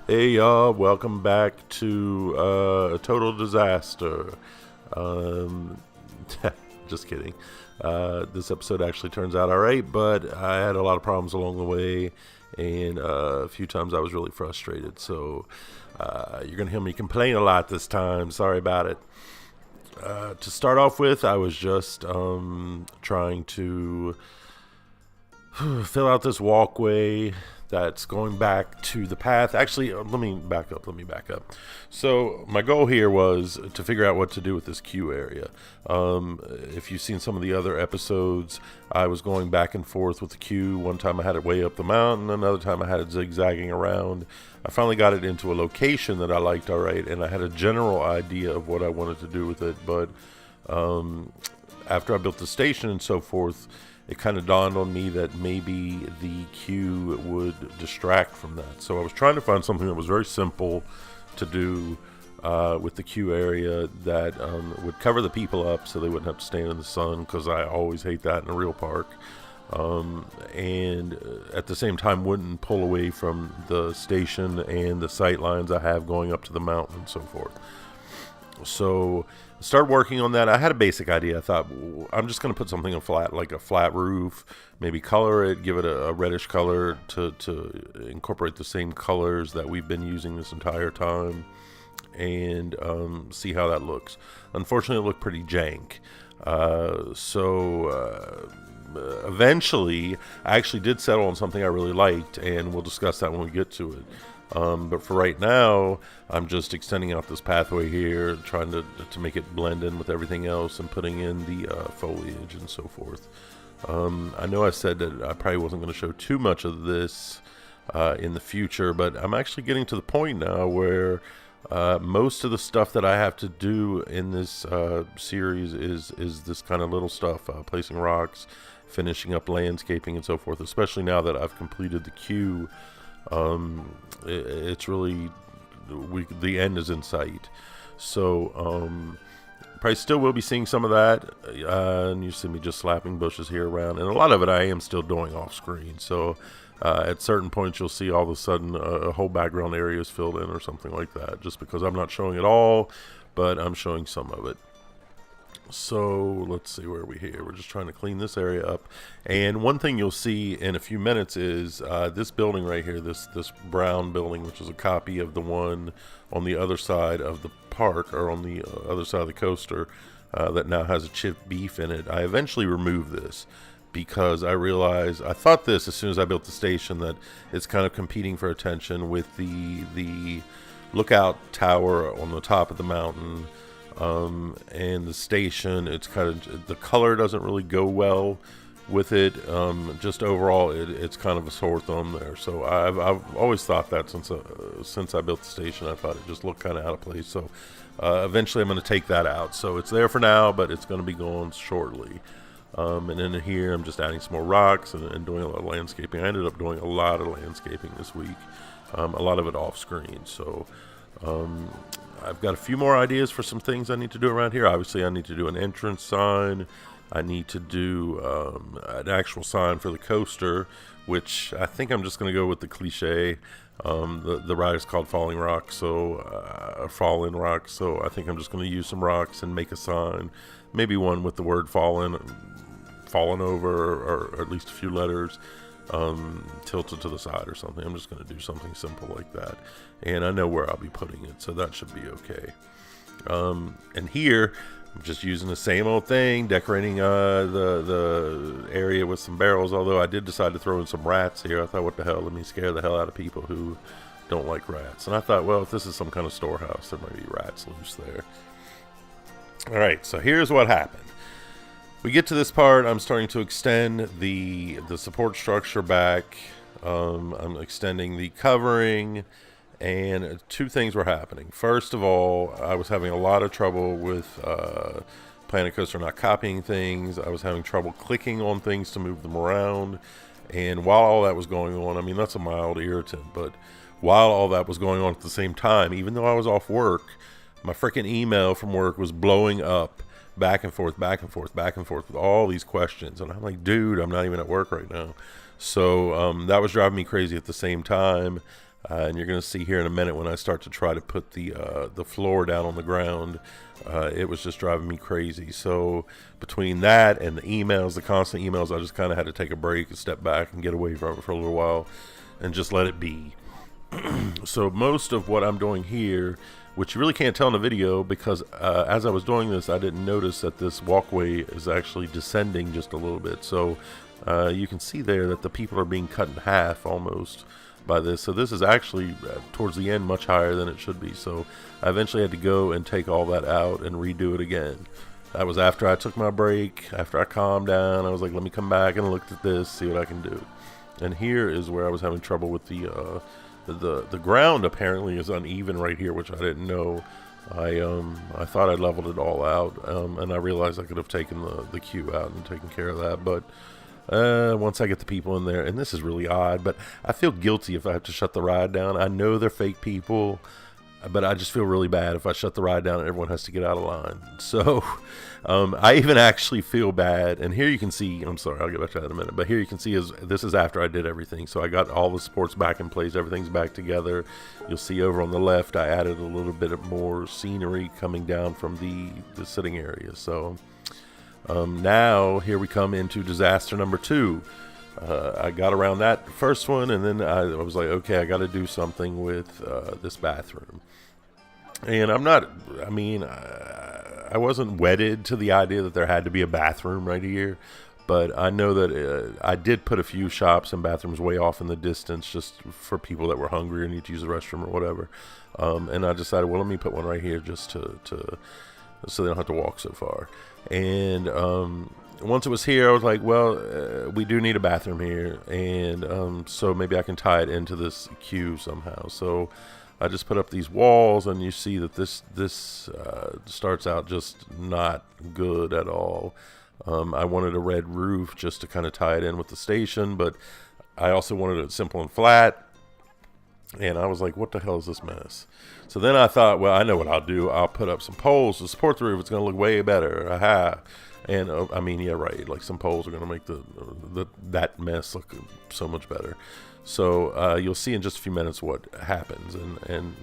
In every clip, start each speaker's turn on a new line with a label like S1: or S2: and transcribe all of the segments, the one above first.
S1: Hey y'all, welcome back to a total disaster. Um, just kidding. This episode actually turns out alright, but I had a lot of problems along the way, and a few times I was really frustrated. So you're going to hear me complain a lot this time. Sorry about it. To start off with, I was just trying to fill out this walkway that's going back to the path. Actually, let me back up. So my goal here was to figure out what to do with this queue area. If you've seen some of the other episodes, I was going back and forth with the queue. One time I had it way up the mountain, another time I had it zigzagging around. I finally got it into a location that I liked all right, and I had a general idea of what I wanted to do with it. But after I built the station and so forth, it kind of dawned on me that maybe the queue would distract from that. So I was trying to find something that was very simple to do with the queue area that would cover the people up so they wouldn't have to stand in the sun, because I always hate that in a real park. And at the same time wouldn't pull away from the station and the sight lines I have going up to the mountain and so forth. So I started working on that. I had a basic idea. I thought, I'm just going to put something in flat, like a flat roof, maybe color it, give it a reddish color to incorporate the same colors that we've been using this entire time, and see how that looks. Unfortunately, it looked pretty jank. Eventually, I actually did settle on something I really liked, and we'll discuss that when we get to it. But for right now, I'm just extending out this pathway here, trying to make it blend in with everything else, and putting in the foliage and so forth. I know I said that I probably wasn't going to show too much of this in the future, but I'm actually getting to the point now where most of the stuff that I have to do in this series is this kind of little stuff, placing rocks, finishing up landscaping and so forth, especially now that I've completed the queue. It's really, the end is in sight. So probably still will be seeing some of that, and you see me just slapping bushes here around, and a lot of it I am still doing off screen. So at certain points you'll see all of a sudden a whole background area is filled in or something like that, just because I'm not showing it all, but I'm showing some of it. So let's see, where are we here? We're just trying to clean this area up. And one thing you'll see in a few minutes is this building right here, this brown building, which is a copy of the one on the other side of the park, or on the other side of the coaster, that now has a chipped beef in it. I eventually removed this because I realized, I thought this as soon as I built the station, that it's kind of competing for attention with the lookout tower on the top of the mountain. And the station, it's kind of, the color doesn't really go well with it. Just overall, it's kind of a sore thumb there. So I've always thought that since I built the station, I thought it just looked kind of out of place. So eventually I'm going to take that out. So it's there for now, but it's going to be gone shortly. And in here, I'm just adding some more rocks and doing a lot of landscaping. I ended up doing a lot of landscaping this week, a lot of it off screen. So I've got a few more ideas for some things I need to do around here. Obviously, I need to do an entrance sign. I need to do an actual sign for the coaster, which I think I'm just going to go with the cliche. The ride is called Falling Rock, so Fallen Rock. So I think I'm just going to use some rocks and make a sign, maybe one with the word fallen over, or at least a few letters tilted to the side or something. I'm just going to do something simple like that, and I know where I'll be putting it, so that should be okay. And here I'm just using the same old thing, decorating the area with some barrels, although I did decide to throw in some rats here. I thought, what the hell, let me scare the hell out of people who don't like rats. And I thought, well, if this is some kind of storehouse, there might be rats loose there. Alright, so here's what happened. We get to this part, I'm starting to extend the support structure back. I'm extending the covering, and two things were happening. First of all, I was having a lot of trouble with Planet Coaster not copying things. I was having trouble clicking on things to move them around. And while all that was going on, I mean, that's a mild irritant, but while all that was going on at the same time, even though I was off work, my freaking email from work was blowing up, back and forth with all these questions. And I'm like, dude, I'm not even at work right now. So that was driving me crazy at the same time. And you're going to see here in a minute when I start to try to put the floor down on the ground, it was just driving me crazy. So between that and the emails, the constant emails, I just kind of had to take a break and step back and get away from it for a little while and just let it be. So most of what I'm doing here, which you really can't tell in the video, because as I was doing this, I didn't notice that this walkway is actually descending just a little bit. So you can see there that the people are being cut in half almost by this. So this is actually towards the end much higher than it should be. So I eventually had to go and take all that out and redo it again. That was after I took my break, after I calmed down. I was like, let me come back and look at this, see what I can do. And here is where I was having trouble with the ground. Apparently is uneven right here, which I didn't know. I thought I leveled it all out, and I realized I could have taken the queue out and taken care of that. But once I get the people in there, and this is really odd, but I feel guilty if I have to shut the ride down. I know they're fake people, but I just feel really bad if I shut the ride down and everyone has to get out of line. So I even actually feel bad. And here you can see, I'm sorry, I'll get back to that in a minute, but here you can see this is after I did everything. So I got all the supports back in place, everything's back together. You'll see over on the left I added a little bit of more scenery coming down from the sitting area. So now here we come into disaster number 2. I got around that first one, and then I was like, okay, I got to do something with this bathroom. And I wasn't wedded to the idea that there had to be a bathroom right here, but I know that I did put a few shops and bathrooms way off in the distance just for people that were hungry or need to use the restroom or whatever. And I decided, well, let me put one right here just to so they don't have to walk so far. And once it was here, I was like, well, we do need a bathroom here, and so maybe I can tie it into this queue somehow. So I just put up these walls, and you see that this starts out just not good at all. I wanted a red roof just to kind of tie it in with the station, but I also wanted it simple and flat. And I was like, what the hell is this mess? So then I thought, well, I know what I'll do. I'll put up some poles to support the roof. It's going to look way better. Aha. And I mean, yeah, right. Like some poles are going to make that mess look so much better. So you'll see in just a few minutes what happens and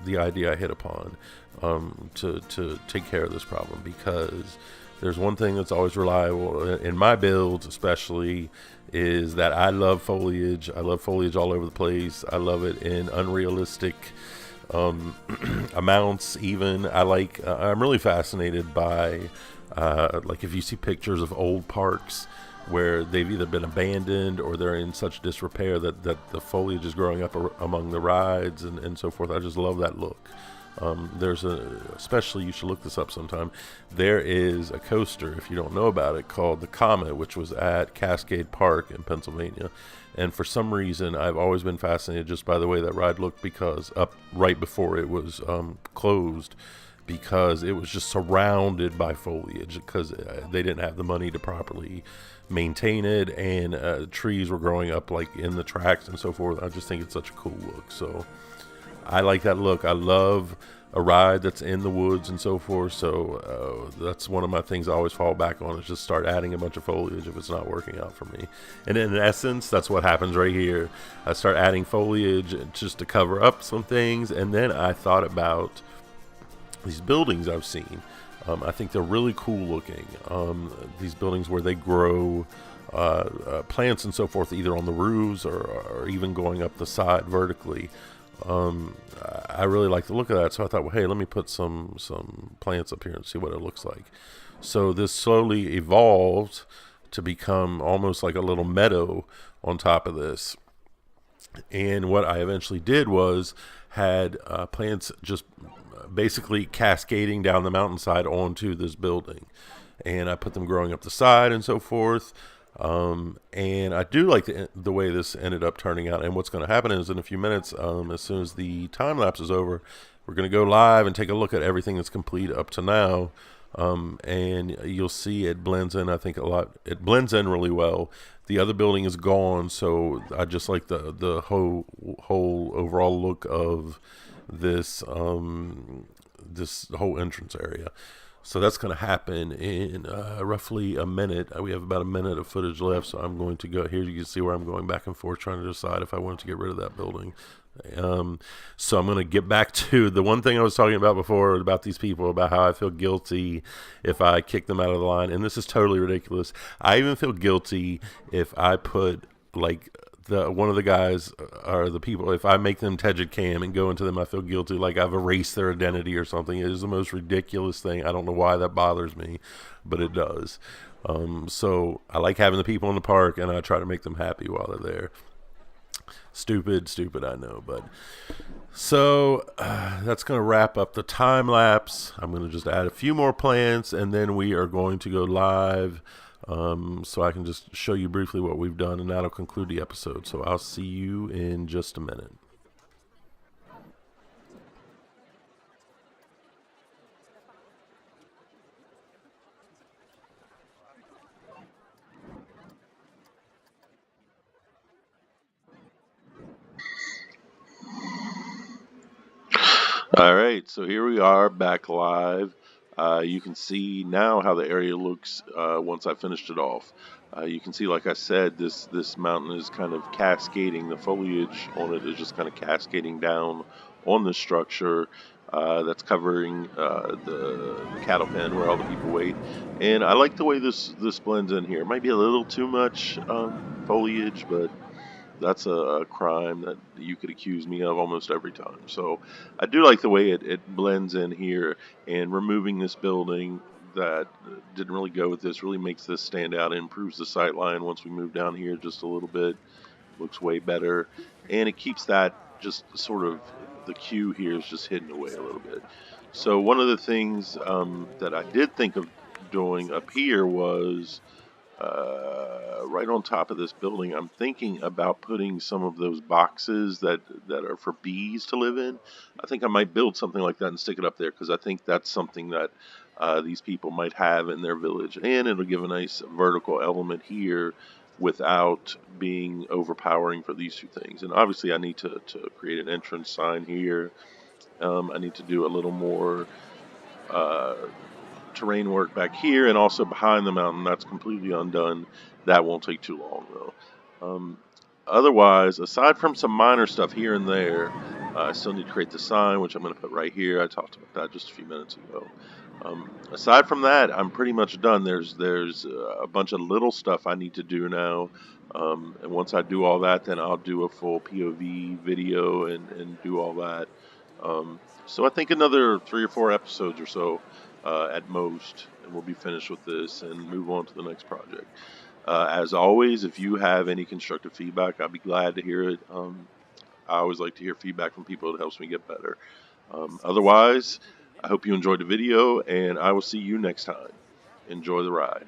S1: the idea I hit upon to take care of this problem, because there's one thing that's always reliable in my builds, especially, is that I love foliage. I love foliage all over the place. I love it in unrealistic amounts. Even I'm really fascinated by like if you see pictures of old parks where they've either been abandoned or they're in such disrepair that the foliage is growing up among the rides and so forth. I just love that look. Especially, you should look this up sometime. There is a coaster, if you don't know about it, called the Comet, which was at Cascade Park in Pennsylvania. And for some reason, I've always been fascinated just by the way that ride looked, because up right before it was closed, because it was just surrounded by foliage, because they didn't have the money to properly maintain it, and trees were growing up like in the tracks and so forth. I just think it's such a cool look. So I like that look. I love a ride that's in the woods and so forth. So that's one of my things I always fall back on, is just start adding a bunch of foliage if it's not working out for me. And in essence, that's what happens right here. I start adding foliage just to cover up some things. And then I thought about these buildings I've seen. I think they're really cool looking. These buildings where they grow plants and so forth, either on the roofs or even going up the side vertically. I really like the look of that, so I thought, well, hey, let me put some plants up here and see what it looks like. So this slowly evolved to become almost like a little meadow on top of this. And what I eventually did was had plants just basically cascading down the mountainside onto this building, and I put them growing up the side and so forth. And I do like the way this ended up turning out. And what's going to happen is in a few minutes, as soon as the time lapse is over, we're going to go live and take a look at everything that's complete up to now. And you'll see it blends in, I think, a lot. It blends in really well. The other building is gone, so I just like the whole overall look of this this whole entrance area. So that's going to happen in roughly a minute. We have about a minute of footage left, so I'm going to go here. You can see where I'm going back and forth trying to decide if I wanted to get rid of that building. So I'm going to get back to the one thing I was talking about before about these people, about how I feel guilty if I kick them out of the line. And this is totally ridiculous. I even feel guilty if I put like one of the guys or the people, if I make them Tejid Cam and go into them, I feel guilty, like I've erased their identity or something. It is the most ridiculous thing. I don't know why that bothers me, but it does. So I like having the people in the park, and I try to make them happy while they're there. Stupid, I know, but so that's going to wrap up the time lapse. I'm going to just add a few more plants, and then we are going to go live. So I can just show you briefly what we've done, and that'll conclude the episode. So I'll see you in just a minute. All right, so here we are back live. You can see now how the area looks once I finished it off. You can see, like I said, this mountain is kind of cascading. The foliage on it is just kind of cascading down on the structure that's covering the cattle pen where all the people wait. And I like the way this blends in here. It might be a little too much foliage, but that's a crime that you could accuse me of almost every time. So I do like the way it blends in here, and removing this building that didn't really go with this really makes this stand out and improves the sight line. Once we move down here just a little bit, looks way better, and it keeps that just sort of, the queue here is just hidden away a little bit. So one of the things that I did think of doing up here was right on top of this building. I'm thinking about putting some of those boxes that are for bees to live in. I think I might build something like that and stick it up there, because I think that's something that these people might have in their village, and it'll give a nice vertical element here without being overpowering for these two things. And obviously I need to create an entrance sign here. I need to do a little more uh, terrain work back here, and also behind the mountain. That's completely undone. That won't take too long though. Um, Otherwise, aside from some minor stuff here and there, I still need to create the sign, which I'm going to put right here. I talked about that just a few minutes ago. Aside from that, I'm pretty much done. There's a bunch of little stuff I need to do now. And once I do all that, then I'll do a full POV video and do all that. So I think another 3 or 4 episodes or so at most, and we'll be finished with this and move on to the next project. As always, if you have any constructive feedback, I'd be glad to hear it. I always like to hear feedback from people. It helps me get better. Otherwise, I hope you enjoyed the video, and I will see you next time. Enjoy the ride.